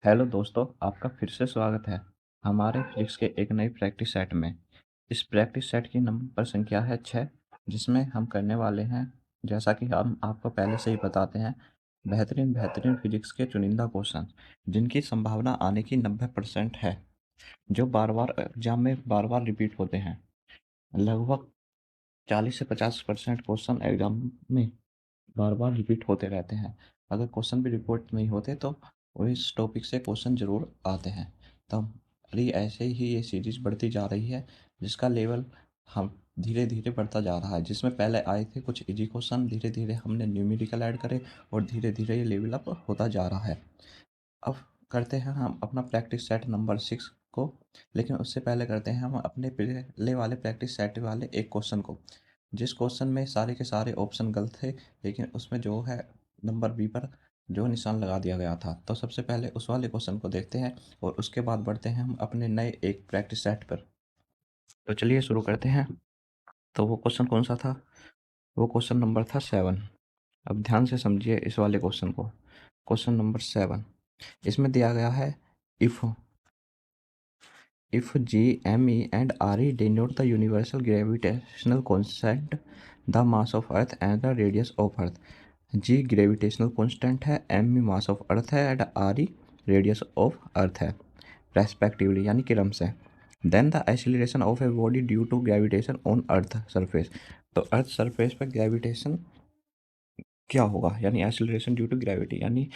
Hello दोस्तों, आपका फिर से स्वागत है हमारे फिजिक्स के एक नई प्रैक्टिस सेट में। इस प्रैक्टिस सेट की नंबर संख्या है 6, जिसमें हम करने वाले हैं, जैसा कि हम आपको पहले से ही बताते हैं, बेहतरीन बेहतरीन फिजिक्स के चुनिंदा क्वेश्चन जिनकी संभावना आने की 90% है, जो बार बार एग्जाम में बार बार रिपीट होते हैं। लगभग 40 से 50% क्वेश्चन एग्जाम में बार बार रिपीट होते रहते हैं। अगर क्वेश्चन भी रिपोर्ट नहीं होते तो इस टॉपिक से क्वेश्चन ज़रूर आते हैं। तो हमारी ऐसे ही ये सीरीज बढ़ती जा रही है, जिसका लेवल हम धीरे धीरे बढ़ता जा रहा है। जिसमें पहले आए थे कुछ इजी क्वेश्चन, धीरे धीरे हमने न्यूमेरिकल ऐड करे और धीरे धीरे ये लेवल अप होता जा रहा है। अब करते हैं हम अपना प्रैक्टिस सेट नंबर 6 को। लेकिन उससे पहले करते हैं हम अपने पहले वाले प्रैक्टिस सेट वाले एक क्वेश्चन को, जिस क्वेश्चन में सारे के सारे ऑप्शन गलत थे, लेकिन उसमें जो है नंबर बी पर जो निशान लगा दिया गया था। तो सबसे पहले उस वाले क्वेश्चन को देखते हैं और उसके बाद बढ़ते हैं हम अपने नए एक प्रैक्टिस सेट पर। तो चलिए शुरू करते हैं। तो वो क्वेश्चन कौन सा था? वो क्वेश्चन नंबर था 7। अब ध्यान से समझिए इस वाले क्वेश्चन को। क्वेश्चन नंबर 7, इसमें दिया गया है, if G, M, E and R E denote the universal gravitational constant, the mass of Earth and the radius of Earth. G gravitational constant है, M मास ऑफ अर्थ है and R E radius of earth है, respectively, यानी क्रम से। Then the acceleration of a body due to gravitation on earth surface. तो earth surface पर gravitation क्या होगा, यानी एक्सीलरेशन ड्यू टू ग्रेविटी, यानी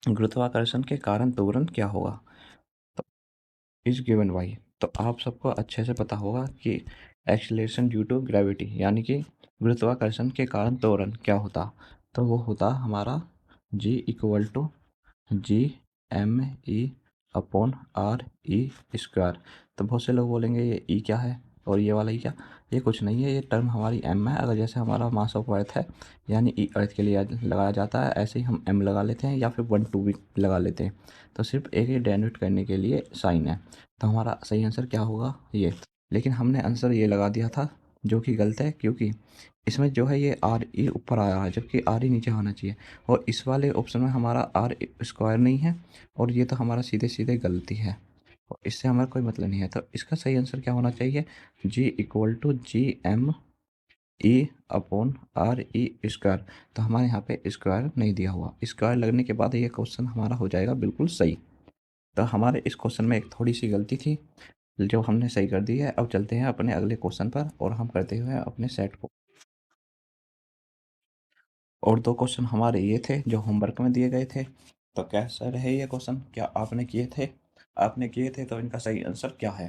गुरुत्वाकर्षण के कारण त्वरण क्या होगा। तो इज गिवन बाई, तो आप सबको अच्छे से पता होगा कि एक्सीलरेशन ड्यू टू ग्रेविटी यानी कि गुरुत्वाकर्षण के कारण त्वरण क्या होता। तो वो होता हमारा G equal to G M E upon R E square. तो बहुत से लोग बोलेंगे ये ई क्या है और ये वाला ई क्या। ये कुछ नहीं है, ये टर्म हमारी एम है। अगर जैसे हमारा मास ऑफ अर्थ है, यानी ई अर्थ के लिए लगाया जाता है, ऐसे ही हम एम लगा लेते हैं या फिर 1 2 भी लगा लेते हैं। तो सिर्फ एक ही डेनोट करने के लिए साइन है। तो हमारा सही आंसर क्या होगा, ये। लेकिन हमने आंसर ये लगा दिया था, जो कि गलत है, क्योंकि इसमें जो है ये आर ई ऊपर आया है, जबकि आर ई नीचे होना चाहिए। और इस वाले ऑप्शन में हमारा आर स्क्वायर नहीं है, और ये तो हमारा सीधे सीधे गलती है, और इससे हमारा कोई मतलब नहीं है। तो इसका सही आंसर क्या होना चाहिए, G equal to G M E upon R E square. तो हमारे यहाँ पे स्क्वायर नहीं दिया हुआ, स्क्वायर लगने के बाद ये क्वेश्चन हमारा हो जाएगा बिल्कुल सही। तो हमारे इस क्वेश्चन में एक थोड़ी सी गलती थी, जो हमने सही कर दी है। अब चलते हैं अपने अगले क्वेश्चन पर और हम करते हुए अपने सेट को। और दो क्वेश्चन हमारे ये थे जो होमवर्क में दिए गए थे। तो कैसा रहे ये क्वेश्चन, क्या आपने किए थे? आपने किए थे तो इनका सही आंसर क्या है?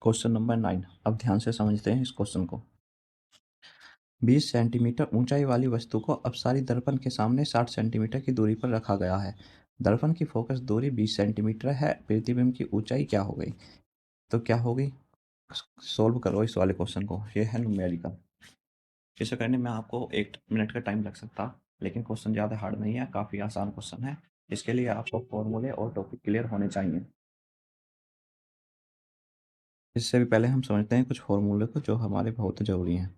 क्वेश्चन नंबर 9, अब ध्यान से समझते हैं इस क्वेश्चन को। 20 सेंटीमीटर ऊंचाई वाली वस्तु को अपसारी दर्पण के सामने 60 सेंटीमीटर की दूरी पर रखा गया है। दर्पण की फोकस दूरी 20 सेंटीमीटर है, प्रतिबिंब की ऊंचाई क्या हो गई? तो क्या होगी, सोल्व करो इस वाले क्वेश्चन को। ये है न्यूमेरिकल। इसे करने में आपको 1 मिनट का टाइम लग सकता, लेकिन क्वेश्चन ज़्यादा हार्ड नहीं है, काफ़ी आसान क्वेश्चन है। इसके लिए आपको फॉर्मूले और टॉपिक क्लियर होने चाहिए। इससे भी पहले हम समझते हैं कुछ फॉर्मूले को जो हमारे बहुत ज़रूरी हैं।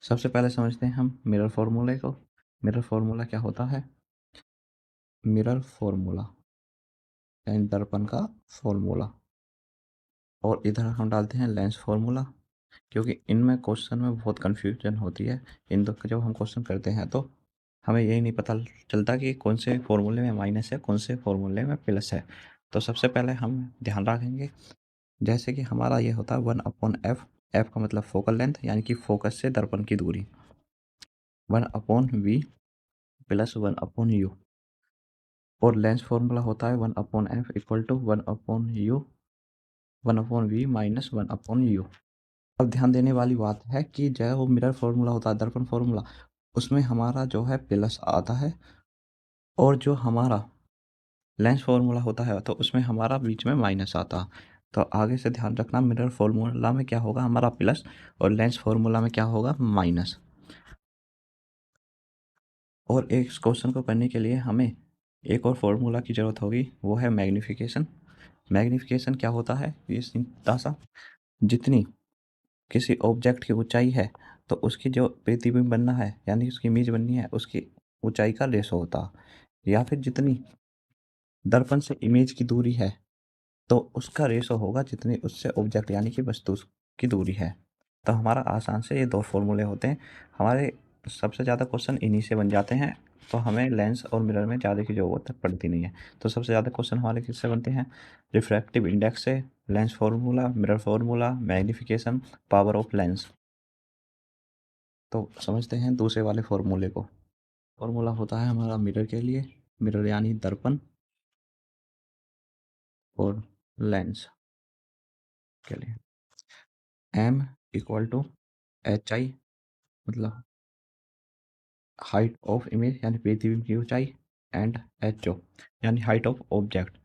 सबसे पहले समझते हैं हम मिरर फॉर्मूले को। मिरर फॉर्मूला क्या होता है? मिरर फॉर्मूला यानी दर्पण का फॉर्मूला। और इधर हम डालते हैं लेंस फार्मूला, क्योंकि इनमें क्वेश्चन में बहुत कन्फ्यूजन होती है। इन दो जब हम क्वेश्चन करते हैं तो हमें यही नहीं पता चलता कि कौन से फॉर्मूले में माइनस है, कौन से फॉर्मूले में प्लस है। तो सबसे पहले हम ध्यान रखेंगे, जैसे कि हमारा ये होता है 1/f। एफ का मतलब फोकल लेंथ, यानी कि फोकस से दर्पण की दूरी। 1/v plus 1/u। और लेंस फार्मूला होता है 1/f equal to 1/u 1/v minus 1/u। अब ध्यान देने वाली बात है कि जो वो मिरर फार्मूला होता है, दर्पण फार्मूला, उसमें हमारा जो है प्लस आता है, और जो हमारा लेंस फार्मूला होता है तो उसमें हमारा बीच में माइनस आता। तो आगे से ध्यान रखना, मिरर फार्मूला में क्या होगा, हमारा प्लस, और लेंस फार्मूला में क्या होगा, माइनस। और एक क्वेश्चन को करने के लिए हमें एक और फार्मूला की ज़रूरत होगी, वो है मैग्नीफिकेशन। मैग्नीफिकेशन क्या होता है, ये सीधा सा, जितनी किसी ऑब्जेक्ट की ऊंचाई है तो उसकी जो प्रतिबिंब बनना है, यानी उसकी इमेज बननी है, उसकी ऊंचाई का रेशो होता। या फिर जितनी दर्पण से इमेज की दूरी है तो उसका रेशो होगा जितनी उससे ऑब्जेक्ट यानी कि वस्तु की दूरी है। तो हमारा आसान से ये दो फॉर्मूले होते हैं। हमारे सबसे ज़्यादा क्वेश्चन इन्हीं से बन जाते हैं, तो हमें लेंस और मिरर में ज़्यादा की ज़रूरत पड़ती नहीं है। तो सबसे ज़्यादा क्वेश्चन हमारे किससे बनते हैं? रिफ्रैक्टिव इंडेक्स से, lens formula, mirror formula, magnification, power of lens. तो समझते हैं दूसरे वाले फार्मूले को। फार्मूला होता है हमारा मिरर के लिए, मिरर यानी दर्पण, और लेंस के लिए m equal to H I, मतलब हाइट ऑफ इमेज यानी प्रतिबिंब की ऊंचाई, एंड एच ओ यानी हाइट ऑफ ऑब्जेक्ट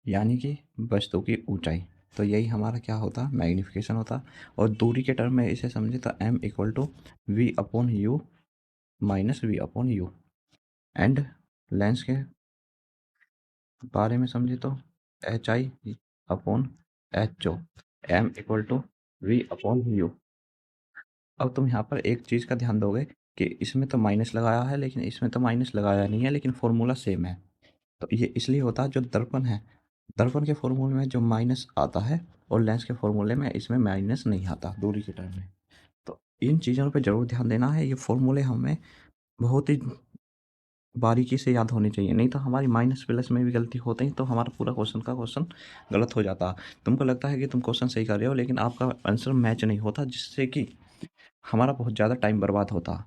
यानी कि वस्तु की ऊंचाई। तो यही हमारा क्या होता, मैग्नीफिकेशन होता। और दूरी के टर्म में इसे समझे तो m equal to V upon U minus V upon U. And lens के बारे में समझे तो H I upon H O, M equal to V upon U. अब तुम यहाँ पर एक चीज़ का ध्यान दोगे कि इसमें तो माइनस लगाया है लेकिन इसमें तो माइनस लगाया नहीं है, लेकिन फॉर्मूला सेम है। तो ये इसलिए होता है, जो दर्पण है, दर्पण के फॉर्मूले में जो माइनस आता है और लेंस के फॉर्मूले में इसमें माइनस नहीं आता दूरी के टर्म में। तो इन चीज़ों पे ज़रूर ध्यान देना है। ये फॉर्मूले हमें बहुत ही बारीकी से याद होने चाहिए, नहीं तो हमारी माइनस प्लस में भी गलती होती है तो हमारा पूरा क्वेश्चन गलत हो जाता। तुमको लगता है कि तुम क्वेश्चन सही कर रहे हो लेकिन आपका आंसर मैच नहीं होता, जिससे कि हमारा बहुत ज़्यादा टाइम बर्बाद होता।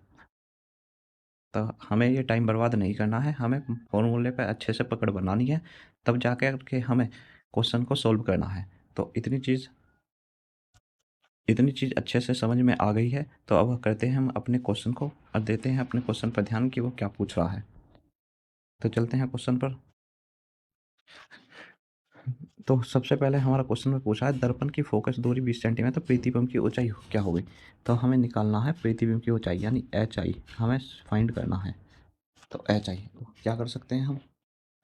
तो हमें ये टाइम बर्बाद नहीं करना है, हमें फॉर्मूले पे अच्छे से पकड़ बनानी है, तब जाकर के हमें क्वेश्चन को सॉल्व करना है। तो इतनी चीज़ अच्छे से समझ में आ गई है, तो अब करते हैं हम अपने क्वेश्चन को और देते हैं अपने क्वेश्चन पर ध्यान कि वो क्या पूछ रहा है। तो चलते हैं क्वेश्चन पर। तो सबसे पहले हमारा क्वेश्चन में पूछा है दर्पण की फोकस दूरी 20 सेंटीमीटर, प्रतिबिंब की ऊंचाई क्या होगी। तो हमें निकालना है प्रतिबिंब की ऊंचाई यानी एच आई, हमें फाइंड करना है। तो एच आई तो क्या कर सकते हैं हम,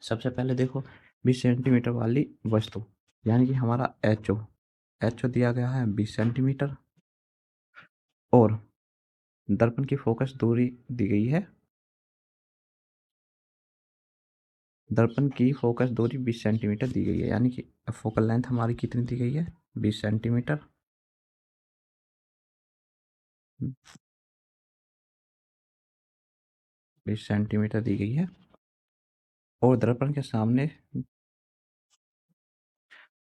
सबसे पहले देखो 20 सेंटीमीटर वाली वस्तु यानी कि हमारा एच ओ दिया गया है 20 सेंटीमीटर, और दर्पण की फोकस दूरी दी गई है, दर्पण की फोकस दूरी 20 सेंटीमीटर दी गई है, यानी कि फोकल लेंथ हमारी कितनी दी गई है, 20 सेंटीमीटर। 20 सेंटीमीटर दी गई है, और दर्पण के सामने,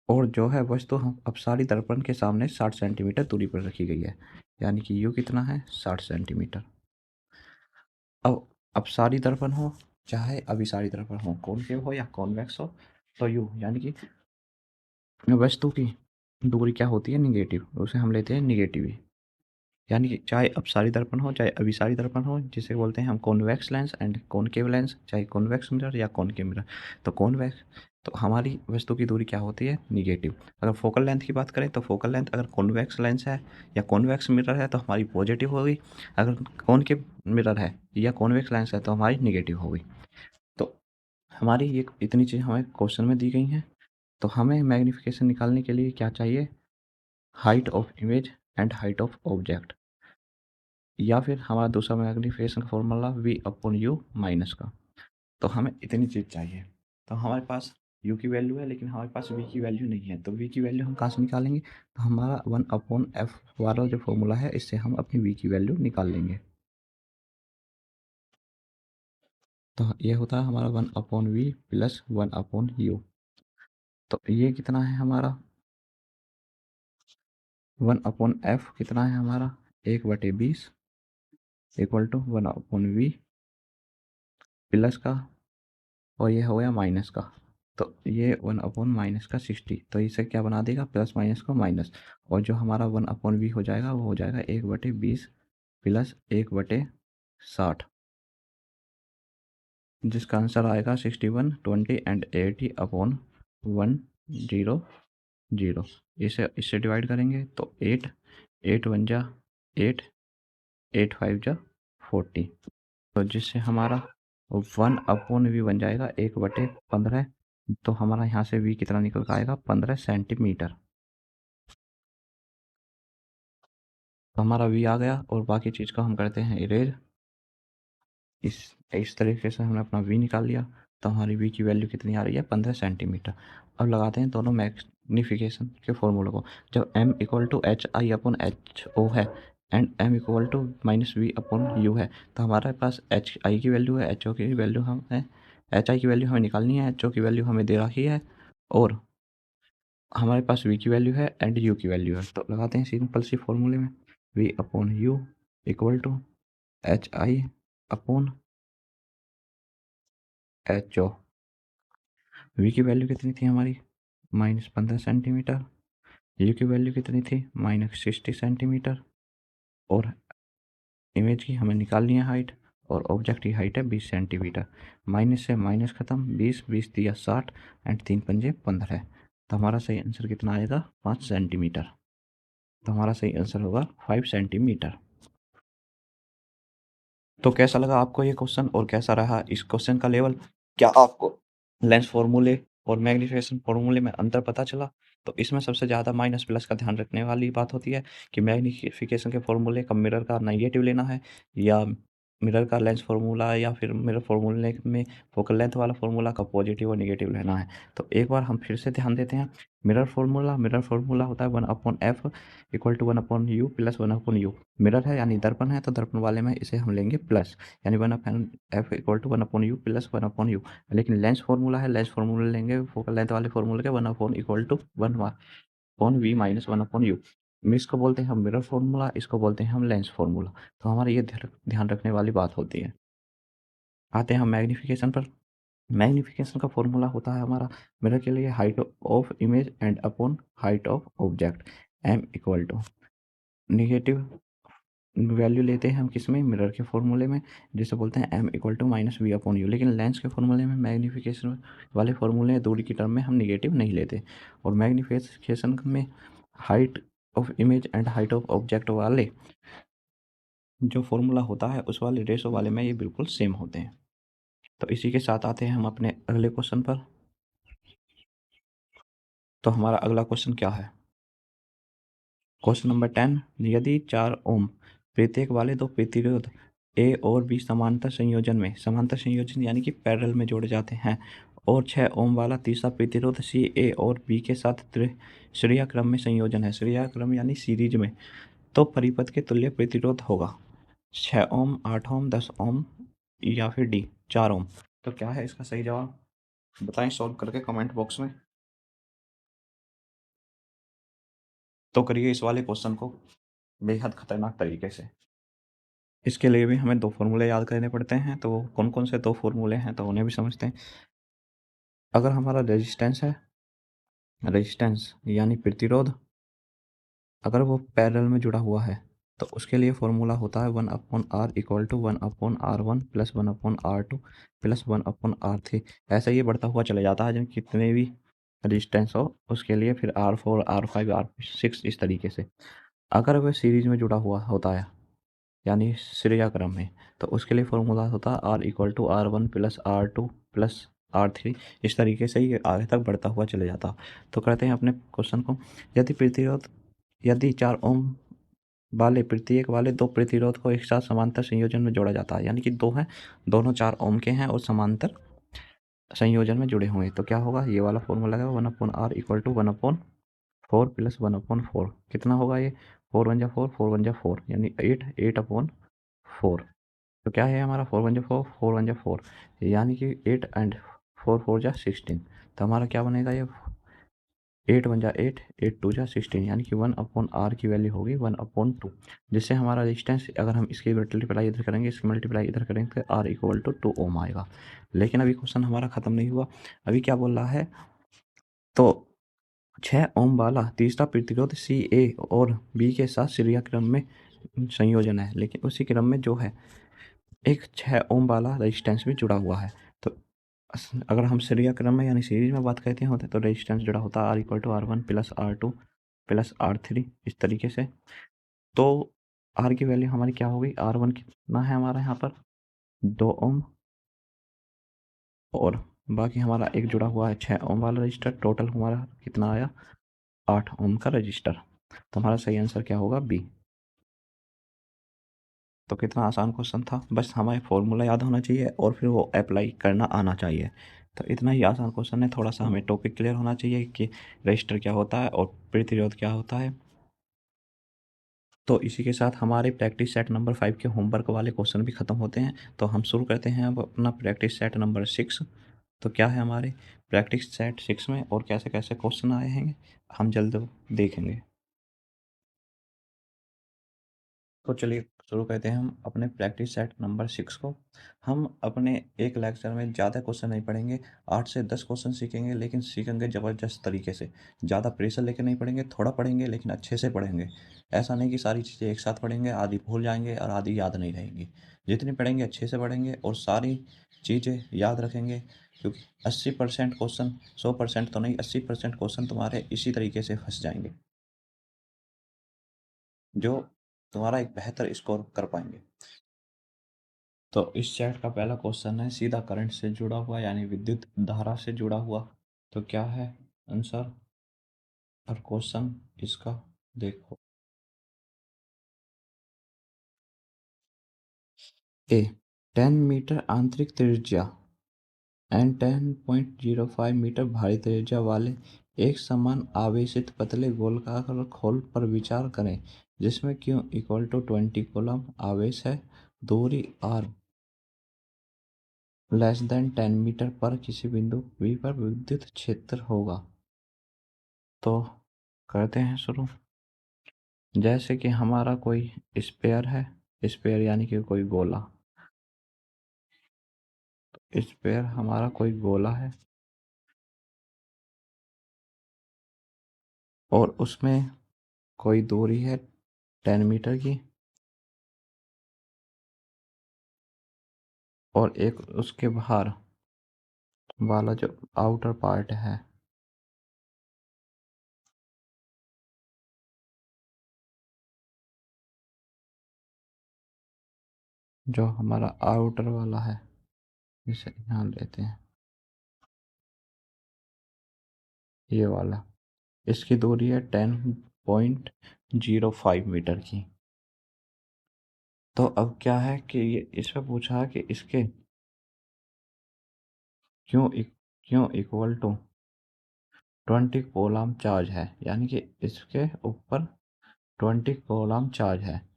और जो है वस्तु हम अपसारी दर्पण के सामने 60 सेंटीमीटर दूरी पर रखी गई है, यानी कि यू कितना है, 60 सेंटीमीटर। अब अपसारी दर्पण हो चाहे अभिसारी दर्पण हो, कॉनकेव हो या कॉन्वेक्स हो, तो यू यानी कि वस्तु की दूरी क्या होती है, निगेटिव, उसे हम लेते हैं निगेटिव ही। यानी कि चाहे अपसारी दर्पण हो चाहे अभिसारी दर्पण हो, जिसे बोलते हैं हम convex lens and concave lens, चाहे कॉन्वेक्स मिरर या कॉनकेव मिरर। तो कॉन्वेक्स, तो हमारी वस्तु की दूरी क्या होती है, निगेटिव। अगर फोकल लेंथ की बात करें तो फोकल लेंथ अगर कॉन्वेक्स लेंस है या कॉन्वेक्स मिरर है तो हमारी पॉजिटिव होगी, अगर कॉनकेव मिरर है या कॉन्वेक्स लेंस है तो हमारी निगेटिव होगी। तो हमारी ये इतनी चीज़ हमें क्वेश्चन में दी गई हैं। तो हमें मैग्नीफिकेशन निकालने के लिए क्या चाहिए, height of image and height of object, या फिर हमारा दूसरा मैग्नीफिकेशन का formula V upon U minus का। तो हमें इतनी चीज़ चाहिए। तो हमारे पास यू की वैल्यू है लेकिन हमारे पास वी की वैल्यू नहीं है, तो वी की वैल्यू हम कहाँ से निकालेंगे, तो हमारा 1/f वाला जो फॉर्मूला है इससे हम अपनी वी की वैल्यू निकाल लेंगे। तो ये होता है हमारा 1/v प्लस 1/u। तो ये कितना है हमारा, 1/f कितना है हमारा, 1/20 इक्वल टू 1/v प्लस का, और ये हो गया माइनस का। तो ये 1/-60, तो इसे क्या बना देगा, प्लस माइनस को माइनस, और जो हमारा 1/v हो जाएगा वो हो जाएगा 1/20 प्लस 1/60, जिसका आंसर आएगा 61, 20 एंड 80/100। इसे इससे डिवाइड करेंगे तो 8, 8 1 जा 8, 8 5 जा 40, तो जिससे हमारा 1/v बन जाएगा 1/15। तो हमारा यहाँ से v कितना निकल कर आएगा, 15 सेंटीमीटर। तो हमारा v आ गया, और बाकी चीज़ को हम करते हैं इरेज। इस तरीके से हमने अपना वी निकाल लिया। तो हमारी वी की वैल्यू कितनी आ रही है, 15 सेंटीमीटर। अब लगाते हैं दोनों मैग्नीफिकेशन के फॉर्मूले को। जब m equal to H I upon H O है and m equal to minus V upon U है, तो हमारे पास एच आई की वैल्यू है, एच ओ की वैल्यू हमें, एच आई की वैल्यू हमें निकालनी है, एच ओ की वैल्यू हमें दे रखी है, और हमारे पास v की वैल्यू है एंड u की वैल्यू है। तो लगाते हैं सिंपल सी फॉर्मूले में, v upon U equal to H I upon H O. v की वैल्यू कितनी थी हमारी, -15 सेंटीमीटर। u की वैल्यू कितनी थी, -60 सेंटीमीटर। और इमेज की हमें निकालनी है हाइट, और ऑब्जेक्ट की हाइट है 20 सेंटीमीटर। माइनस से माइनस खत्म, 20 दिया 60 एंड 3 पंजे 15। तो हमारा सही आंसर कितना आएगा, 5 सेंटीमीटर। तो हमारा सही आंसर होगा 5 सेंटीमीटर। तो कैसा लगा आपको ये क्वेश्चन, और कैसा रहा इस क्वेश्चन का लेवल? क्या आपको लेंस फॉर्मूले और मैग्नीफिकेशन फॉर्मूले में अंतर पता चला? तो इसमें सबसे ज़्यादा माइनस प्लस का ध्यान रखने वाली बात होती है कि मैग्नीफिकेशन के फॉर्मूले का मिरर का नेगेटिव लेना है, या मिरर का लेंस फार्मूला, या फिर मिरर फार्मूले में फोकल लेंथ वाला फार्मूला का पॉजिटिव और नेगेटिव लेना है। तो एक बार हम फिर से ध्यान देते हैं। मिरर फार्मूला होता है 1/f equal to 1/u plus 1/u। Mirror है यानी दर्पण है, तो दर्पण वाले में इसे हम लेंगे प्लस, यानी 1/f equal to 1/u plus 1/u। लेकिन लेंस फार्मूला है, लेंस फार्मूला लेंगे फोकल लेंथ वाले फार्मूले के 1/, equal to 1/v minus 1/u। इसको बोलते हैं हम मिरर फार्मूला, इसको बोलते हैं हम लेंस फार्मूला। तो हमारे ये ध्यान रखने वाली बात होती है। आते हैं हम मैग्नीफिकेशन पर। मैग्नीफिकेशन का फॉर्मूला होता है हमारा मिरर के लिए height of image and upon height of object, m equal to negative value लेते हैं हम किसमें, मिरर के फॉर्मूले में, जिसे बोलते हैं m equal to minus V upon U. लेकिन लेंस के फॉर्मूले में, मैग्नीफिकेशन वाले फॉर्मूले दूरी की टर्म में हम निगेटिव नहीं लेते। और मैग्नीफिकेशन में height of image and height of object वाले जो फॉर्मूला होता है उस वाले रेशो वाले में ये बिल्कुल सेम होते हैं। तो इसी के साथ आते हैं हम अपने अगले क्वेश्चन पर। तो हमारा अगला क्वेश्चन क्या है, क्वेश्चन नंबर 10। यदि 4 ओम प्रत्येक वाले दो प्रतिरोध ए और बी समांतर संयोजन यानी कि पैरेलल में जोड़े जाते हैं, और 6 ओम वाला तीसरा प्रतिरोध सी ए और बी के साथ श्रेणी क्रम में संयोजन है, श्रेणी क्रम यानी सीरीज में, तो परिपथ के तुल्य प्रतिरोध होगा 6 ओम, 8 ओम, 10 ओम, या फिर डी 4 ओम। तो क्या है इसका सही जवाब, बताएं सॉल्व करके कमेंट बॉक्स में। तो करिए इस वाले क्वेश्चन को बेहद खतरनाक तरीके से। इसके लिए भी हमें दो फॉर्मूले याद करने पड़ते हैं। तो वो कौन कौन से दो फॉर्मूले हैं, तो उन्हें भी समझते हैं। अगर हमारा रेजिस्टेंस है, रेजिस्टेंस यानी प्रतिरोध, अगर वो पैरेलल में जुड़ा हुआ है, तो उसके लिए फॉर्मूला होता है 1/r equal to 1/r1 plus 1/r2 plus 1/r3। ऐसे ये बढ़ता हुआ चले जाता है, जब कितने भी रेजिस्टेंस हो उसके लिए, फिर R4, R5, R6 इस तरीके से। अगर वह सीरीज में जुड़ा हुआ होता है यानी श्रेणी क्रम में, तो उसके लिए फॉर्मूला होता है R equal to R1 plus R2 plus R3। इस तरीके से ये आगे तक बढ़ता हुआ चले जाता। तो करते हैं अपने क्वेश्चन को। यदि 4 ओम वाले प्रत्येक वाले दो प्रतिरोध को एक साथ समांतर संयोजन में जोड़ा जाता है, यानी कि दो हैं, दोनों 4 ओम के हैं और समांतर संयोजन में जुड़े हुए हैं, तो क्या होगा, ये वाला फॉर्मूला है 1/r इक्वल टू 1/4 प्लस 1/4। कितना होगा ये, 4 × 4, 4 × 4 यानी 8, 8/4। तो क्या है हमारा 4 × 4, 4 × 4 यानी कि 8 एंड 4 4 = 16। तो हमारा क्या बनेगा ये, 8 × 1 = 8, 8 2 = 16, यानी कि 1/r की वैल्यू होगी 1/2। जिससे हमारा रेजिस्टेंस, अगर हम इसकी मल्टीप्लाई इधर करेंगे, इसकी मल्टीप्लाई इधर करेंगे, तो r इक्वल टू 2 ओम आएगा। लेकिन अभी क्वेश्चन हमारा ख़त्म नहीं हुआ। अभी क्या बोल रहा है, तो 6 ओम वाला तीसरा प्रतिरोध सी ए और बी के साथ श्रेणी क्रम में संयोजन है, लेकिन उसी क्रम में जो है एक 6 ओम वाला रेजिस्टेंस भी जुड़ा हुआ है। तो अगर हम श्रेणी क्रम में यानी सीरीज में बात करते हैं, तो रेजिस्टेंस जुड़ा होता है R equal to R1 plus R2 plus R3 इस तरीके से। तो R की वैल्यू हमारी क्या हो गई, R1 कितना है हमारा यहाँ पर 2 ओम, और बाकी हमारा एक जुड़ा हुआ है 6 ओम वाला रजिस्टर। टोटल हमारा कितना आया, 8 ओम का रजिस्टर। तो हमारा सही आंसर क्या होगा, बी। तो कितना आसान क्वेश्चन था, बस हमें फॉर्मूला याद होना चाहिए और फिर वो अप्लाई करना आना चाहिए। तो इतना ही आसान क्वेश्चन है, थोड़ा सा हमें टॉपिक क्लियर होना चाहिए कि रजिस्टर क्या होता है और प्रतिरोध क्या होता है। तो इसी के साथ हमारे प्रैक्टिस सेट नंबर 5 के होमवर्क वाले क्वेश्चन भी ख़त्म होते हैं। तो हम शुरू करते हैं अब अपना प्रैक्टिस सेट नंबर 6। तो क्या है हमारे प्रैक्टिस सेट 6 में और कैसे कैसे क्वेश्चन आए हैं हम जल्द देखेंगे। तो चलिए शुरू करते हैं हम अपने प्रैक्टिस सेट नंबर 6 को। हम अपने एक लेक्चर में ज़्यादा क्वेश्चन नहीं पढ़ेंगे, 8 से 10 क्वेश्चन सीखेंगे, लेकिन सीखेंगे ज़बरदस्त तरीके से। ज़्यादा प्रेशर लेकर नहीं पढ़ेंगे, थोड़ा पढ़ेंगे लेकिन अच्छे से पढ़ेंगे। ऐसा नहीं कि सारी चीज़ें एक साथ पढ़ेंगे, आधी भूल जाएंगे और आधी याद नहीं रहेंगी। जितनी पढ़ेंगे अच्छे से पढ़ेंगे और सारी चीज़ें याद रखेंगे, क्योंकि 80% क्वेश्चन, 100% तो नहीं, 80% क्वेश्चन तुम्हारे इसी तरीके से फंस जाएंगे, जो तुम्हारा एक बेहतर स्कोर कर पाएंगे। तो इस सेट का पहला क्वेश्चन है सीधा करंट से जुड़ा हुआ यानी विद्युत धारा से जुड़ा हुआ। तो क्या है आंसर और क्वेश्चन इसका देखो। ए 10 मीटर आंतरिक त्रिज्या एंड 10.05 मीटर बाहरी त्रिज्या वाले एक समान आवेशित पतले गोलाकार खोल पर विचार करें, जिसमें Q इक्वल टू 20 कूलम आवेश है। दूरी R लेस देन 10 मीटर पर किसी बिंदु V पर विद्युत क्षेत्र होगा। तो करते हैं शुरू। जैसे कि हमारा कोई स्पेयर है, स्पेयर यानी कि कोई गोला, स्पेयर हमारा कोई गोला है और उसमें कोई दूरी है 10 मीटर की, और एक उसके बाहर वाला जो आउटर पार्ट है, जो हमारा आउटर वाला है, इसे यहाँ लेते हैं, ये वाला, इसकी दूरी है 10.05 मीटर की। तो अब क्या है कि ये इसमें पूछा है कि इसके क्यों इक्वल टू 20 कूलम चार्ज है, यानी कि इसके ऊपर 20 कूलम चार्ज है।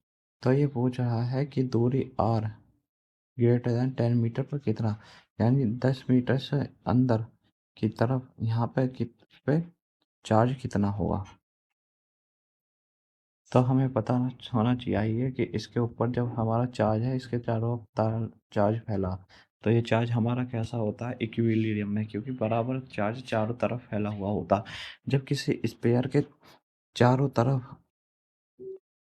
तो ये पूछ रहा है कि दूरी r ग्रेटर देन 10 मीटर पर कितना, यानी 10 मीटर से अंदर की तरफ यहाँ पे चार्ज कितना होगा। तो हमें पता होना चाहिए कि इसके ऊपर जब हमारा चार्ज है, इसके चारों तरफ चार्ज फैला, तो ये चार्ज हमारा कैसा होता है, इक्विलिब्रियम में, क्योंकि बराबर चार्ज चारों तरफ फैला हुआ होता है। जब किसी स्पेयर के चारों तरफ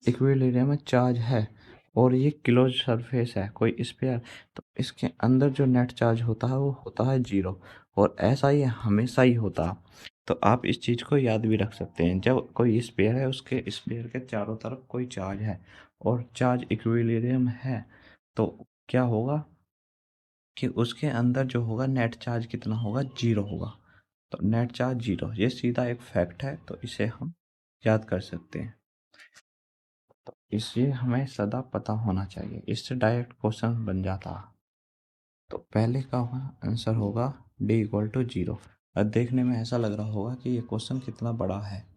इक्विलिब्रियम में चार्ज है और ये क्लोज सरफेस है कोई स्पेयर, तो इसके अंदर जो नेट चार्ज होता है वो होता है 0, और ऐसा ही हमेशा ही होता है। तो आप इस चीज़ को याद भी रख सकते हैं, जब कोई स्पेयर है उसके स्पेयर के चारों तरफ कोई चार्ज है और चार्ज इक्विलिब्रियम है, तो क्या होगा कि उसके अंदर जो होगा नेट चार्ज कितना होगा, 0 होगा। तो नेट चार्ज 0, ये सीधा एक फैक्ट है, तो इसे हम याद कर सकते हैं। तो इसे हमें सदा पता होना चाहिए, इससे डायरेक्ट क्वेश्चन बन जाता। तो पहले का आंसर होगा d इक्वल टू 0। अब देखने में ऐसा लग रहा होगा कि ये क्वेश्चन कितना बड़ा है,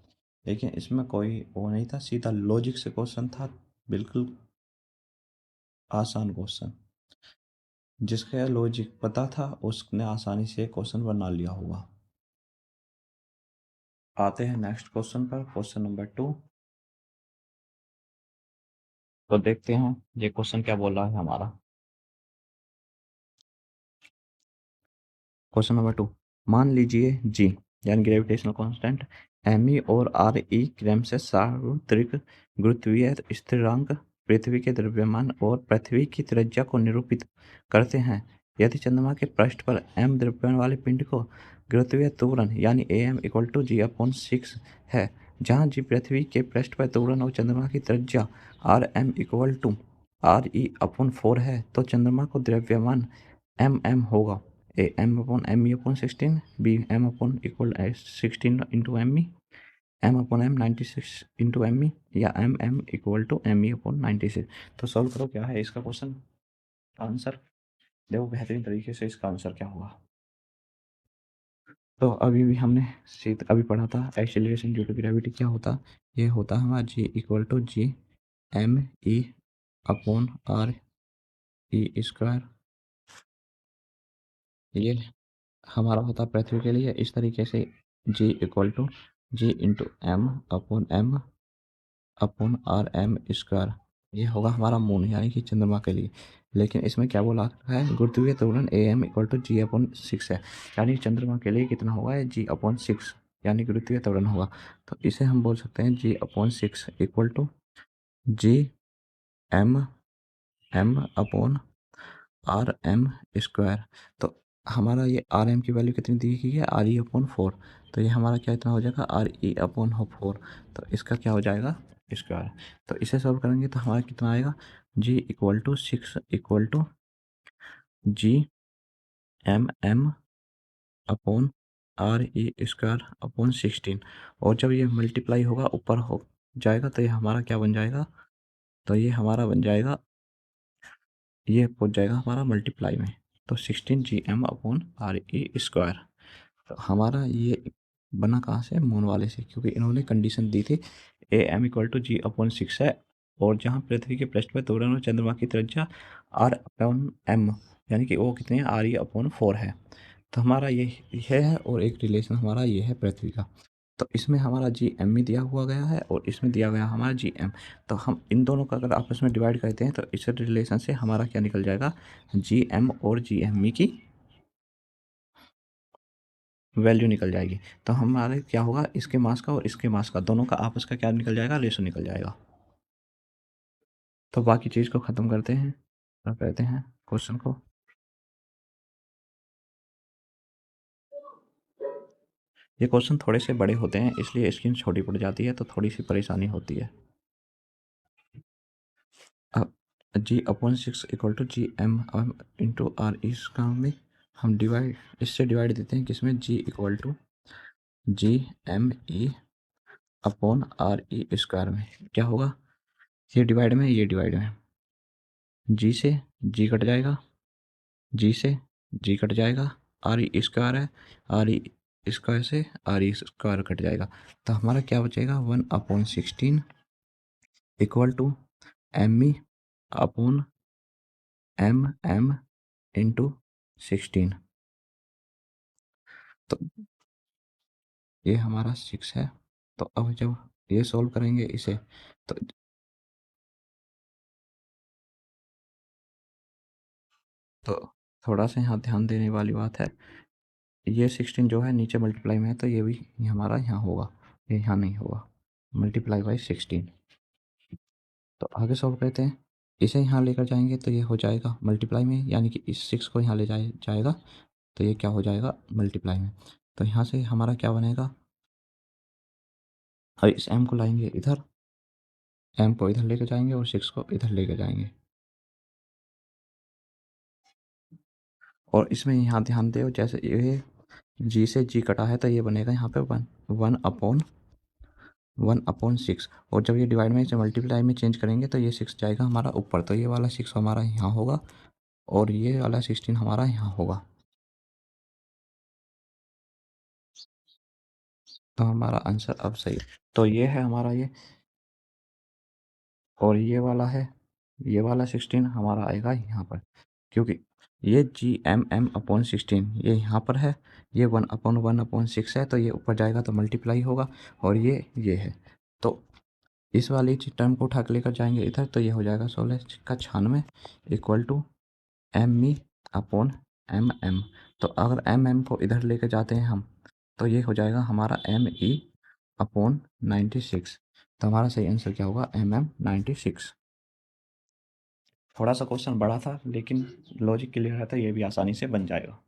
लेकिन इसमें कोई वो नहीं था, सीधा लॉजिक से क्वेश्चन था, बिल्कुल आसान क्वेश्चन। जिसका लॉजिक पता था उसने आसानी से क्वेश्चन बना लिया होगा। आते हैं नेक्स्ट क्वेश्चन पर, क्वेश्चन नंबर 2। तो देखते हैं ये क्वेश्चन क्या बोल रहा है हमारा। क्वेश्चन नंबर 2, मान लीजिए जी यानी ग्रेविटेशनल कांस्टेंट एम और आर ई क्रम से सार्वत्रिक गुरुत्वीय स्थिरांक पृथ्वी के द्रव्यमान और पृथ्वी की त्रिज्या को निरूपित करते हैं। यदि चंद्रमा के पृष्ठ पर एम द्रव्यमान वाले पिंड को गुरुत्वीय त्वरण यानी A M equal to G upon 6 है, जहाँ जी पृथ्वी के पृष्ठ पर त्वरण और चंद्रमा की त्रिज्या R M equal to R E upon 4 है, तो चंद्रमा को द्रव्यमान एम एम होगा। A M upon M E upon 16, B M upon equal 16 into M E, M upon M 96 into M E, या M M equal to M E upon 96। तो solve करो क्या है इसका क्वेश्चन आंसर, देखो बेहतरीन तरीके से इसका आंसर क्या होगा। तो अभी भी हमने सीध अभी पढ़ा था एक्सीलरेशन ड्यू टू ग्रेविटी क्या होता, ये होता है हमारा G equal to G M E upon R E square. ये हमारा होता पृथ्वी के लिए इस तरीके से, G equal to G into M upon R M square. ये होगा हमारा मून यानी कि चंद्रमा के लिए। लेकिन इसमें क्या बोला है, गुरुत्वीय त्वरण A M equal to G upon 6 है, यानी चंद्रमा के लिए कितना होगा, जी अपॉन 6 यानी गुरुत्वीय त्वरण होगा। तो इसे हम बोल सकते हैं G upon 6 equal to G M M upon R M square. तो हमारा ये आर एम की वैल्यू कितनी दी गई है, आर ई अपॉन 4। तो ये हमारा क्या इतना हो जाएगा, आर ई अपॉन 4। तो इसका क्या हो जाएगा, स्क्वायर। तो इसे सॉल्व करेंगे तो हमारा कितना आएगा, G equal to 6 equal to G M M upon R E square upon 16। और जब ये मल्टीप्लाई होगा ऊपर हो जाएगा तो ये हमारा क्या बन जाएगा, तो ये हमारा बन जाएगा, ये पहुंच जाएगा हमारा मल्टीप्लाई में। तो 16 G M upon R E square. तो हमारा ये बना कहाँ से, मून वाले से, क्योंकि इन्होंने कंडीशन दी थी A M equal to G upon 6 है, और जहाँ पृथ्वी के पृष्ठ पर त्वरण और चंद्रमा की त्रिज्या आर अपॉन एम यानी कि वो कितने हैं, आर ई अपॉन 4 है। तो हमारा ये है, और एक रिलेशन हमारा ये है पृथ्वी का। तो इसमें हमारा जी एम ही दिया हुआ गया है और इसमें दिया गया हमारा जी एम। तो हम इन दोनों का अगर आपस में डिवाइड करते हैं तो इस रिलेशन से हमारा क्या निकल जाएगा, जी एम और जी एम ई की वैल्यू निकल जाएगी। तो हमारे क्या होगा, इसके मास का और इसके मास का दोनों का आपस का क्या निकल जाएगा, रेशो निकल जाएगा। तो बाकी चीज़ को ख़त्म करते हैं और कहते हैं क्वेश्चन को। ये क्वेश्चन थोड़े से बड़े होते हैं इसलिए स्क्रीन छोटी पड़ जाती है, तो थोड़ी सी परेशानी होती है। अब G upon 6 equal to G M into R, इसका में हम डिवाइड, इससे डिवाइड देते हैं किसमें, G equal to G M E upon R E square में। क्या होगा, ये डिवाइड में, ये डिवाइड में, जी से जी कट जाएगा, जी से जी कट जाएगा, आर ई स्क्वायर है, आर ई स्क्वायर से आर ई स्क्वायर कट जाएगा। तो हमारा क्या बचेगा, 1/16 equal to M E upon M M into 16। तो ये हमारा 6 है। तो अब जब ये सॉल्व करेंगे इसे, तो तो थोड़ा सा यहाँ ध्यान देने वाली बात है, ये 16 जो है नीचे मल्टीप्लाई में है, तो ये भी हमारा यहाँ होगा, ये यहाँ नहीं होगा, मल्टीप्लाई बाई 16। तो आगे सॉल्व करते हैं, इसे यहाँ लेकर जाएंगे तो ये हो जाएगा मल्टीप्लाई में, यानी कि इस 6 को यहाँ ले जाएगा तो ये क्या हो जाएगा, मल्टीप्लाई में। तो यहाँ से हमारा क्या बनेगा, और इस m को लाएंगे इधर, m को इधर लेकर जाएंगे और 6 को इधर लेकर जाएंगे। और इसमें यहाँ ध्यान दो, जैसे ये जी से जी कटा है तो ये बनेगा यहाँ पे 1/6। और जब ये डिवाइड में इसे मल्टीप्लाई में चेंज करेंगे तो ये 6 जाएगा हमारा ऊपर, तो ये वाला 6 हमारा यहाँ होगा और ये वाला 16 हमारा यहाँ होगा। तो हमारा आंसर अब सही, तो ये है हमारा ये, और ये वाला है, ये वाला 16 हमारा आएगा यहाँ पर, क्योंकि ये जी एम एम अपॉन 16 ये यहाँ पर है, ये 1/1/6 है, तो ये ऊपर जाएगा तो मल्टीप्लाई होगा, और ये है। तो इस वाली टर्म को उठा के लेकर जाएंगे इधर, तो ये हो जाएगा 16 का 96 equal to M E upon M M. तो अगर एम एम को इधर लेकर जाते हैं हम, तो ये हो जाएगा हमारा एम ई अपॉन 96। तो हमारा सही आंसर क्या होगा, एम एम 96। थोड़ा सा क्वेश्चन बड़ा था लेकिन लॉजिक क्लियर है तो ये भी आसानी से बन जाएगा।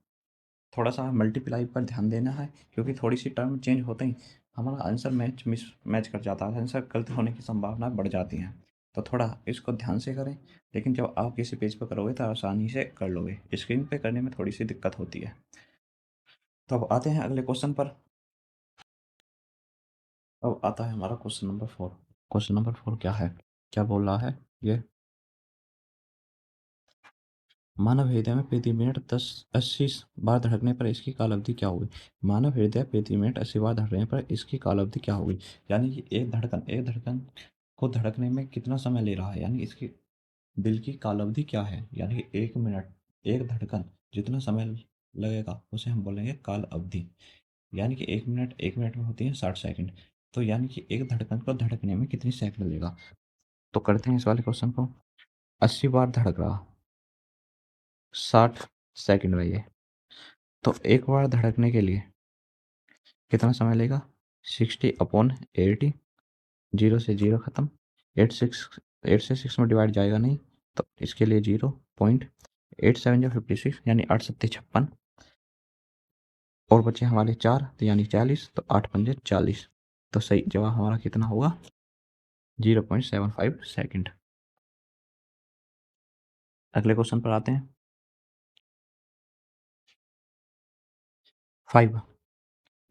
थोड़ा सा मल्टीप्लाई पर ध्यान देना है, क्योंकि थोड़ी सी टर्म चेंज होते ही हमारा आंसर मैच कर जाता है, आंसर गलत होने की संभावना बढ़ जाती हैं। तो थोड़ा इसको ध्यान से करें, लेकिन जब आप किसी पेज पर करोगे तो आसानी से कर लोगे, स्क्रीन पे करने में थोड़ी सी दिक्कत होती है। तो अब आते हैं अगले क्वेश्चन पर। अब आता है हमारा क्वेश्चन नंबर 4। क्वेश्चन नंबर 4 क्या है, क्या बोल रहा है ये, मानव हृदय में प्रति मिनट 80 बार धड़कने पर इसकी काल अवधि क्या होगी। मानव हृदय प्रति मिनट 80 बार धड़कने पर इसकी काल अवधि क्या होगी। यानी कि एक धड़कन को धड़कने में कितना समय ले रहा है, यानी इसकी दिल की काल अवधि क्या है। यानी कि 1 मिनट, एक धड़कन जितना समय लगेगा उसे हम बोलेंगे काल अवधि। यानी कि 1 मिनट में होती है 60 सेकंड। तो यानी कि एक धड़कन को धड़कने में कितनी सेकंड लगेगा। तो करते हैं इस वाले क्वेश्चन को। 80 बार धड़क रहा, 60 सेकंड में ये, तो एक बार धड़कने के लिए कितना समय लेगा। 60/80, जीरो से जीरो खत्म, 8 से 6 में डिवाइड जाएगा नहीं, तो इसके लिए 0.87 जो 56, यानी 8×7=56, और बचे हमारे 4, तो यानी 40, तो 8×5=40। तो सही जवाब हमारा कितना होगा, 0.75 सेकंड। अगले क्वेश्चन पर आते हैं। 5,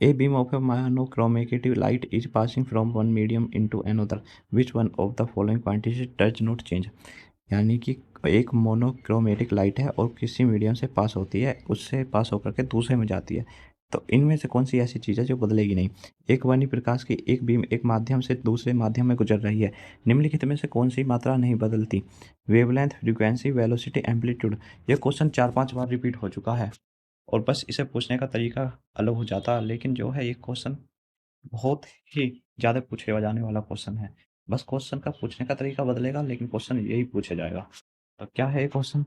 a beam of a monochromatic light is passing from one medium into another. Which one of the following quantities does not change? यानी कि एक मोनोक्रोमेटिक लाइट है और किसी मीडियम से पास होती है, उससे पास होकर के दूसरे में जाती है, तो इनमें से कौन सी ऐसी चीज़ है जो बदलेगी नहीं। एक वर्णी प्रकाश की एक बीम एक माध्यम से दूसरे माध्यम में गुजर रही है, निम्नलिखित में से कौन सी मात्रा नहीं बदलती। Wavelength, frequency, velocity, amplitude. ये क्वेश्चन 4-5 बार रिपीट हो चुका है और बस इसे पूछने का तरीका अलग हो जाता, लेकिन जो है ये क्वेश्चन बहुत ही ज़्यादा पूछे जाने वाला क्वेश्चन है। बस क्वेश्चन का पूछने का तरीका बदलेगा, लेकिन क्वेश्चन यही पूछा जाएगा। तो क्या है ये क्वेश्चन,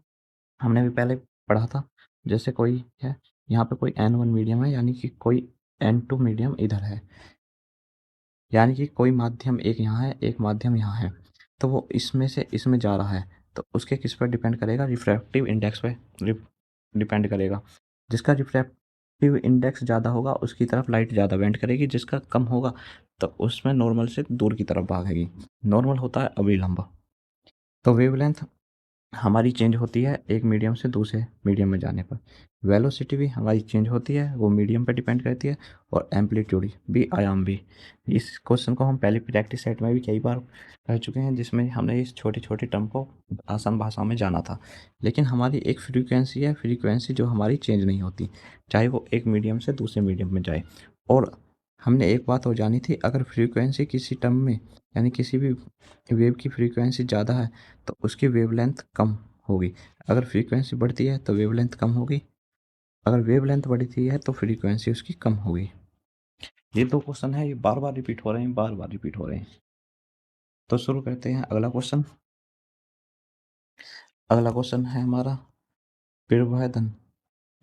हमने भी पहले पढ़ा था। जैसे कोई है, यहाँ पे कोई N1 मीडियम है, यानी कि कोई N2 मीडियम इधर है, यानी कि कोई माध्यम एक यहाँ है, एक माध्यम यहाँ है, तो वो इसमें से इसमें जा रहा है, तो उसके किस पर डिपेंड करेगा, रिफ्रैक्टिव इंडेक्स पे डिपेंड करेगा। जिसका रिफ्रैक्टिव इंडेक्स ज़्यादा होगा उसकी तरफ लाइट ज़्यादा बेंड करेगी, जिसका कम होगा तो उसमें नॉर्मल से दूर की तरफ भागेगी। नॉर्मल होता है अभिलंब। तो वेवलेंथ हमारी चेंज होती है एक मीडियम से दूसरे मीडियम में जाने पर। वेलोसिटी भी हमारी चेंज होती है, वो मीडियम पर डिपेंड करती है, और एम्पलीट्यूड भी, आयाम भी। इस क्वेश्चन को हम पहले प्रैक्टिस सेट में भी कई बार कह चुके हैं, जिसमें हमने इस छोटी छोटी टर्म को आसान भाषा में जाना था। लेकिन हमारी एक फ्रीक्वेंसी है, फ्रीक्वेंसी जो हमारी चेंज नहीं होती, चाहे वो एक मीडियम से दूसरे मीडियम में जाए। और हमने एक बात और जानी थी, अगर फ्रीक्वेंसी किसी टर्म में, यानी किसी भी वेव की फ्रीक्वेंसी ज़्यादा है तो उसकी वेवलेंथ कम होगी। अगर फ्रीक्वेंसी बढ़ती है तो वेवलेंथ कम होगी, अगर वेवलेंथ बढ़ती है तो फ्रीक्वेंसी उसकी कम होगी। ये दो क्वेश्चन है, ये बार बार रिपीट हो रहे हैं, बार बार रिपीट हो रहे हैं। तो शुरू करते हैं अगला क्वेश्चन। अगला क्वेश्चन है हमारा, प्रबंधन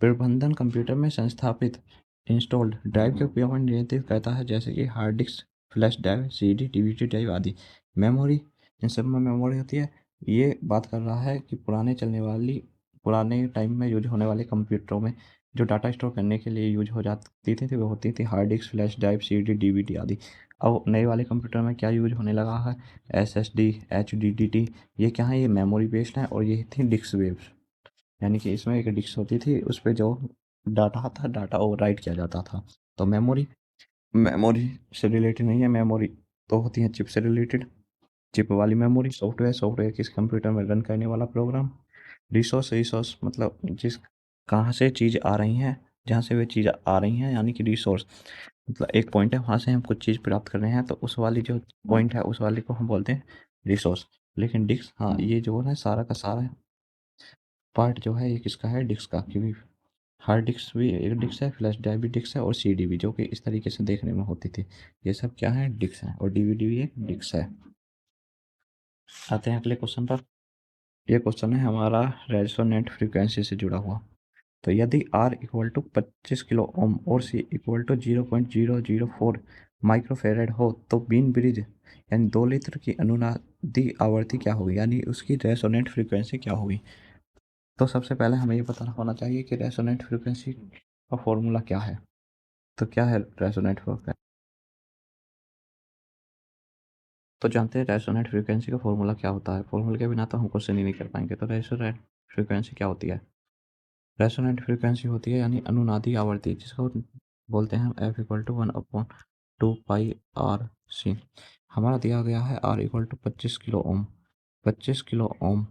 प्रबंधन कंप्यूटर में संस्थापित इंस्टॉल्ड ड्राइव के उपयोग को नियंत्रित करता है, जैसे कि hard disk, flash drive, CD, DVD drive आदि। मेमोरी, इन सब में मेमोरी होती है। ये बात कर रहा है कि पुराने टाइम में यूज होने वाले कंप्यूटरों में जो डाटा स्टोर करने के लिए यूज हो जाती थी वो होती थी hard disk, flash drive, CD, DVD आदि। अब नए वाले कंप्यूटर में क्या यूज होने लगा है, एसएसडी, एचडीडी। ये क्या है, ये मेमोरी बेस्ड है, और ये थी डिस्क वेव्स। यानी कि इसमें एक डिस्क होती थी, उस पे जो डाटा था, डाटा ओवरराइट किया जाता था। तो मेमोरी, मेमोरी से रिलेटेड नहीं है, मेमोरी तो होती है चिप से रिलेटेड। चिप वाली मेमोरी। सॉफ्टवेयर, सॉफ्टवेयर किस कंप्यूटर में रन करने वाला प्रोग्राम। रिसोर्स, रिसोर्स मतलब जिस कहाँ से चीज़ आ रही हैं, जहाँ से वे चीज़ आ रही हैं, यानी कि रिसोर्स मतलब एक पॉइंट है, वहाँ से हम कुछ चीज़ प्राप्त कर रहे हैं, तो उस वाली जो पॉइंट है उस वाले को हम बोलते हैं रिसोर्स। लेकिन डिस्क, हाँ, ये जो है सारा का सारा पार्ट जो है ये किसका है, डिस्क का। क्योंकि हार्ड डिस्क भी एक डिस्क है, फ्लैश ड्राइव भी डिस्क है, और सीडी भी, जो कि इस तरीके से देखने में होती थी। ये सब क्या है, डिस्क है, और डीवीडी भी एक डिस्क है। आते हैं अगले क्वेश्चन पर। ये क्वेश्चन है हमारा रेजोनेंट फ्रीक्वेंसी से जुड़ा हुआ। तो यदि R equal to 25 kilo ohm और C इक्वल टू 0.004 माइक्रोफेरेड हो, तो बीन ब्रिज यानी 2 लीटर की अनुनादी आवृत्ति क्या होगी, यानी उसकी रेजोनेंट फ्रीक्वेंसी क्या होगी। तो सबसे पहले हमें ये पता होना चाहिए कि रेजोनेंट फ्रीक्वेंसी का फॉर्मूला क्या है। तो क्या है रेजोनेंट फ्रीक्वेंसी, तो जानते हैं रेजोनेंट फ्रीक्वेंसी का फॉर्मूला क्या होता है। फॉर्मूले के बिना तो हम क्वेश्चन ही नहीं कर पाएंगे। तो रेजोनेंट फ्रीक्वेंसी क्या होती है, रेजोनेंट फ्रीक्वेंसी होती है यानी अनुनादी आवृत्ति, जिसको बोलते हैं हम F = 1/2 पाई R सी। हमारा दिया गया है R equal to 25 kilo ohm. 25 kilo ohm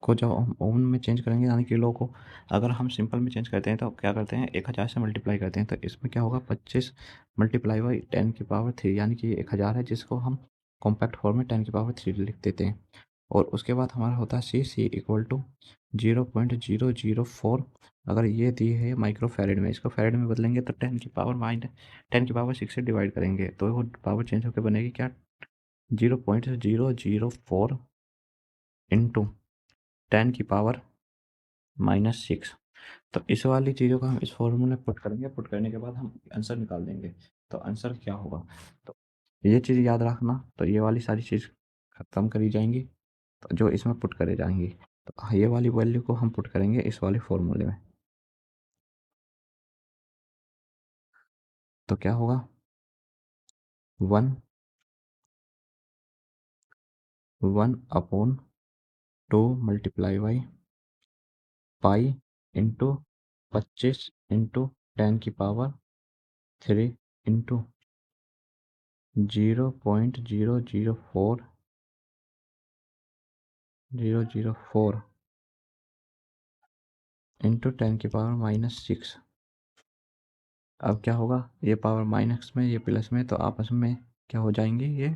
को जब हम ओम में चेंज करेंगे यानी किलो को, अगर हम सिंपल में चेंज करते हैं तो क्या करते हैं 1000 से मल्टीप्लाई करते हैं, तो इसमें क्या होगा 25 मल्टीप्लाई बाई 10 की पावर 3, यानी कि 1000 है जिसको हम कॉम्पैक्ट फॉर्म में 10 की पावर 3 लिख देते हैं। और उसके बाद हमारा होता है सी इक्वल टू 0.004। अगर ये दी है माइक्रो फैरेड में, इसको फैरेड में बदलेंगे तो 10 की पावर 6 से डिवाइड करेंगे तो वो पावर चेंज होकर बनेगी क्या, 0.004 इंटू 10 की पावर -6। तो इस वाली चीज़ों को हम इस फॉर्मूले में पुट करेंगे, पुट करने के बाद हम आंसर निकाल देंगे। तो आंसर क्या होगा, तो ये चीज़ याद रखना। तो ये वाली सारी चीज़ ख़त्म करी जाएंगी तो जो इसमें पुट करे जाएंगी, तो ये वाली वैल्यू को हम पुट करेंगे इस वाले फॉर्मूले में। तो क्या होगा 1/2 multiply by pi into 25 into 10 की पावर 3 इंटू 0.004 इंटू 10 की पावर -6। अब क्या होगा, ये पावर माइनस में ये प्लस में तो आपस में क्या हो जाएंगे, ये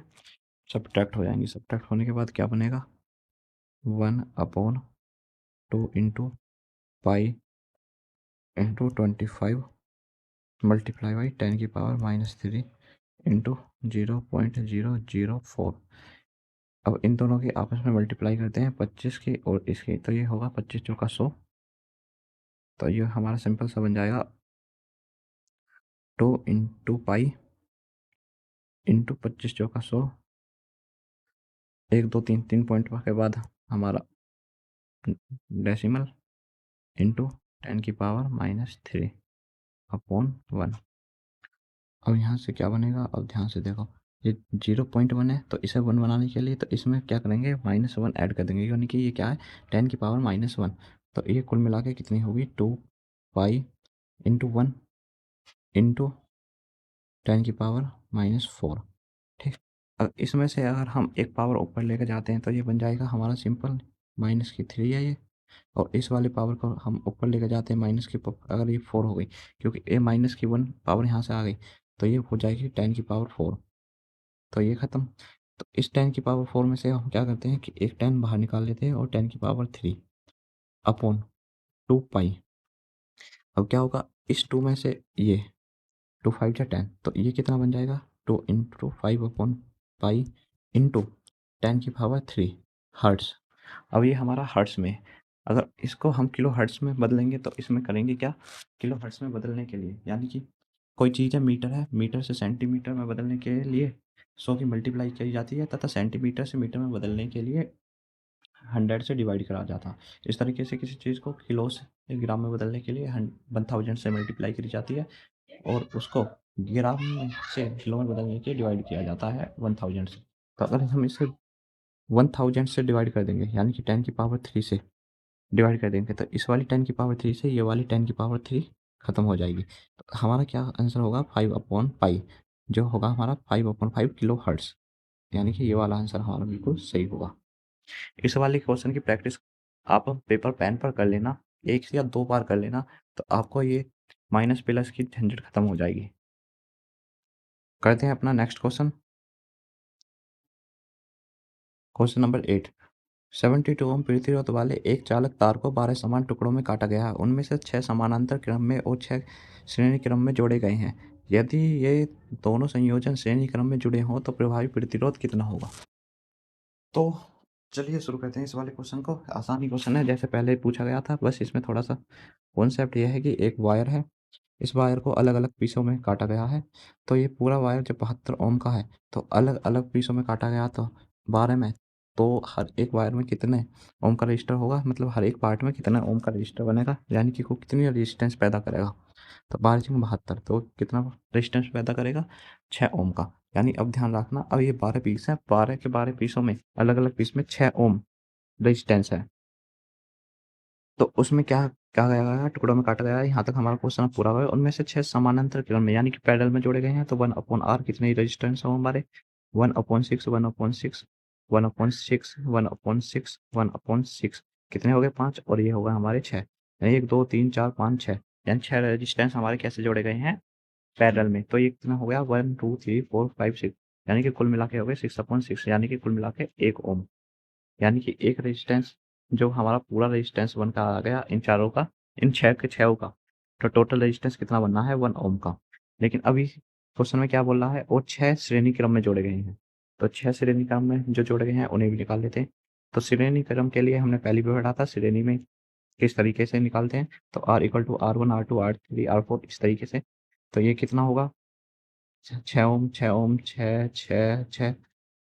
सब्ट्रैक्ट हो जाएंगी। सब्ट्रैक्ट होने के बाद क्या बनेगा 1/2 into pi into 25 multiply by 10 की पावर -3 इंटू 0.004। अब इन दोनों की आपस में मल्टीप्लाई करते हैं 25 की और इसकी, तो ये होगा 25 चौका 100। तो ये हमारा सिंपल सा बन जाएगा 2 इंटू पाई इंटू 25 चौका 100, 1 2 3 3 पॉइंट के बाद हमारा डेसिमल इंटू 10 की पावर -3 अपॉन 1। अब यहाँ से क्या बनेगा, अब ध्यान से देखो, ये 0.1 है तो इसे 1 बनाने के लिए तो इसमें क्या करेंगे -1 ऐड कर देंगे, यानी कि ये क्या है 10 की पावर -1। तो ये कुल मिला के कितनी होगी 2 पाई इंटू 1 इंटू 10 की पावर -4। ठीक। अब इसमें से अगर हम एक पावर ऊपर लेकर जाते हैं तो ये बन जाएगा हमारा सिंपल -3 है ये। और इस वाले पावर को हम ऊपर लेकर जाते हैं अगर ये 4 हो गई, क्योंकि ए -1 पावर यहाँ से आ गई तो ये हो जाएगी 10 की पावर 4। तो ये ख़त्म। तो इस 10 की पावर 4 में से हम क्या करते हैं कि एक 10 बाहर निकाल लेते हैं और 10 की पावर 3 अपॉन 2 पाई। अब क्या होगा इस 2 में से ये 2 5 जा 10, तो ये कितना बन जाएगा 2 × 5 अपॉन पाई इंटू 10 की पावर 3 हर्ट्स। अब ये हमारा हर्ट्स में है। अगर इसको हम किलो हर्ट्स में बदलेंगे तो इसमें करेंगे क्या, किलो हर्ट्स में बदलने के लिए, यानी कि कोई चीज़ है मीटर है, मीटर से सेंटीमीटर में बदलने के लिए 100 की मल्टीप्लाई की जाती है, तथा सेंटीमीटर से मीटर में बदलने के लिए 100 से डिवाइड करा जाता है। इस तरीके से किसी चीज़ को किलो से ग्राम में बदलने के लिए 1000 से मल्टीप्लाई करी जाती है और उसको ग्राम में से किलो में बदलने के लिए डिवाइड किया जाता है 1000 से। तो अगर हम इसे 1000 से डिवाइड कर देंगे, यानी कि 10 की पावर 3 से डिवाइड कर देंगे, तो इस वाली 10 की पावर 3 से ये वाली 10 की पावर 3 ख़त्म हो जाएगी। तो हमारा क्या आंसर होगा 5/पाई, जो होगा हमारा 5/5 किलो हर्ट्स, यानी कि ये वाला आंसर हमारा बिल्कुल सही होगा। इस वाले क्वेश्चन की प्रैक्टिस आप पेपर पेन पर कर लेना, 1 या 2 बार कर लेना, तो आपको ये माइनस प्लस की झंझट खत्म हो जाएगी। करते हैं अपना नेक्स्ट क्वेश्चन। Question number 8। 72 ओम प्रतिरोध वाले एक चालक तार को 12 समान टुकड़ों में काटा गया है। उनमें से 6 समानांतर क्रम में और 6 श्रेणी क्रम में जोड़े गए हैं। यदि ये दोनों संयोजन श्रेणी क्रम में जुड़े हों तो प्रभावी प्रतिरोध कितना होगा। तो चलिए शुरू करते हैं इस वाले क्वेश्चन को। आसानी क्वेश्चन है, जैसे पहले पूछा गया था, बस इसमें थोड़ा सा कॉन्सेप्ट यह है कि एक वायर है, इस वायर को अलग अलग पीसों में काटा गया है। तो ये पूरा वायर जब 72 ओम का है तो अलग अलग पीसों में काटा गया तो 12 में, तो हर एक वायर में कितने ओम का रजिस्टर होगा, मतलब हर एक पार्ट में कितना ओम का रजिस्टर बनेगा, यानी कि वो कितनी रजिस्टेंस पैदा करेगा। तो 12×72 तो कितना रजिस्टेंस पैदा करेगा 6 ओम का। यानी अब ध्यान रखना, अब ये 12 पीस है, 12 के 12 पीसों में अलग अलग पीस में 6 ओम रजिस्टेंस है। तो उसमें क्या क्या गया गया टुकड़ों में काटा गया है। यहाँ तक हमारा क्वेश्चन पूरा हुआ है। उनमें से 6 समानांतर क्रम में यानी कि पैरेलल में जोड़े गए हैं। तो 1/r कितने रेजिस्टेंस हो हमारे 1/6 1/6 1/6 1/6 1/6 कितने हो गए 5 और ये होगा हमारे 6 यानी 1 2 3 4 5 6 यानी 6 रेजिस्टेंस हमारे कैसे जोड़े गए हैं पैरेलल में। तो ये कितना हो गया 1 2 3 4 5 6 यानी कि कुल मिला के हो गए 6/6 यानी कि कुल मिला के 1 ओम यानी कि एक रेजिस्टेंस जो हमारा पूरा रेजिस्टेंस बन का आ गया इन चारों का इन 6 के 6 का। तो टोटल रेजिस्टेंस कितना बनना है 1 ओम का। लेकिन अभी क्वेश्चन में क्या बोल रहा है और 6 श्रेणी क्रम में जोड़े गए हैं। तो 6 श्रेणी क्रम में जो जोड़े गए हैं उन्हें भी निकाल लेते हैं। तो श्रेणी क्रम के लिए हमने पहली भी पढ़ा था श्रेणी में किस तरीके से निकालते हैं। तो R equal to R1 R2 R3 R4 इस तरीके से। तो ये कितना होगा 6 ओम 6 ओम 6 6 6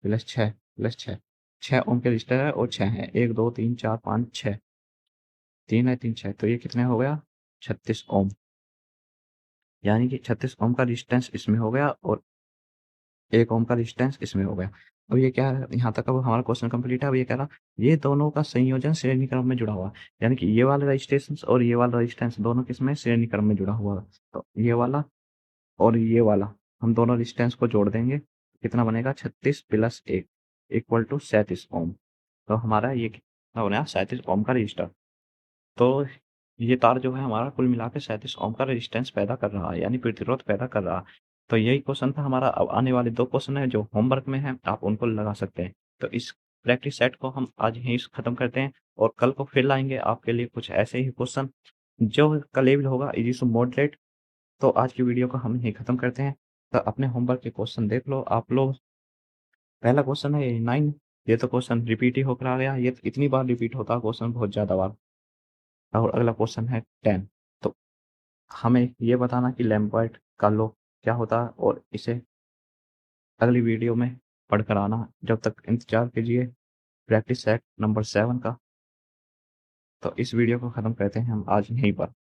प्लस 6 प्लस 6 6 ओम के रजिस्टर है और 6 है 1 2 3 4 5 6 3 है 3 6 तो ये कितने हो गया 36 ओम यानी कि 36 ओम का रजिस्टेंस इसमें हो गया और 1 ओम का रजिस्टेंस इसमें हो गया। अब ये क्या है यहाँ तक अब हमारा क्वेश्चन कंप्लीट है। अब ये कह रहा ये दोनों का संयोजन श्रेणी क्रम में जुड़ा हुआ है यानी कि ये वाला रजिस्टेंस और ये वाला रजिस्टेंस दोनों किसमें श्रेणी क्रम में जुड़ा हुआ है। तो ये वाला और ये वाला हम दोनों रेजिस्टेंस को जोड़ देंगे कितना बनेगा 36 प्लस 1 इक्वल टू 37 ओम। तो हमारा ये कितना बनेगा 37 ओम का रजिस्टर। तो ये तार जो है हमारा कुल मिला के 37 ओम का रेजिस्टेंस पैदा कर रहा है यानी प्रतिरोध पैदा कर रहा है। तो यही क्वेश्चन था हमारा। अब आने वाले 2 क्वेश्चन है जो होमवर्क में है आप उनको लगा सकते हैं। तो इस प्रैक्टिस सेट को हम आज यहीं खत्म करते हैं और कल को फिर लाएंगे आपके लिए कुछ ऐसे ही क्वेश्चन जो का लेवल होगा इजी टू मॉडरेट। तो आज की वीडियो को हम यहीं खत्म करते हैं। तो अपने होमवर्क के क्वेश्चन देख लो आप लोग। पहला क्वेश्चन है ये 9। ये तो क्वेश्चन रिपीट ही होकर आ गया। ये तो इतनी बार रिपीट होता है क्वेश्चन बहुत ज़्यादा बार। और अगला क्वेश्चन है 10। तो हमें ये बताना कि लैम्बर्ट का लॉ क्या होता है और इसे अगली वीडियो में पढ़कर आना। जब तक इंतजार कीजिए प्रैक्टिस सेट नंबर 7 का। तो इस वीडियो को ख़त्म करते हैं हम आज यहीं पर।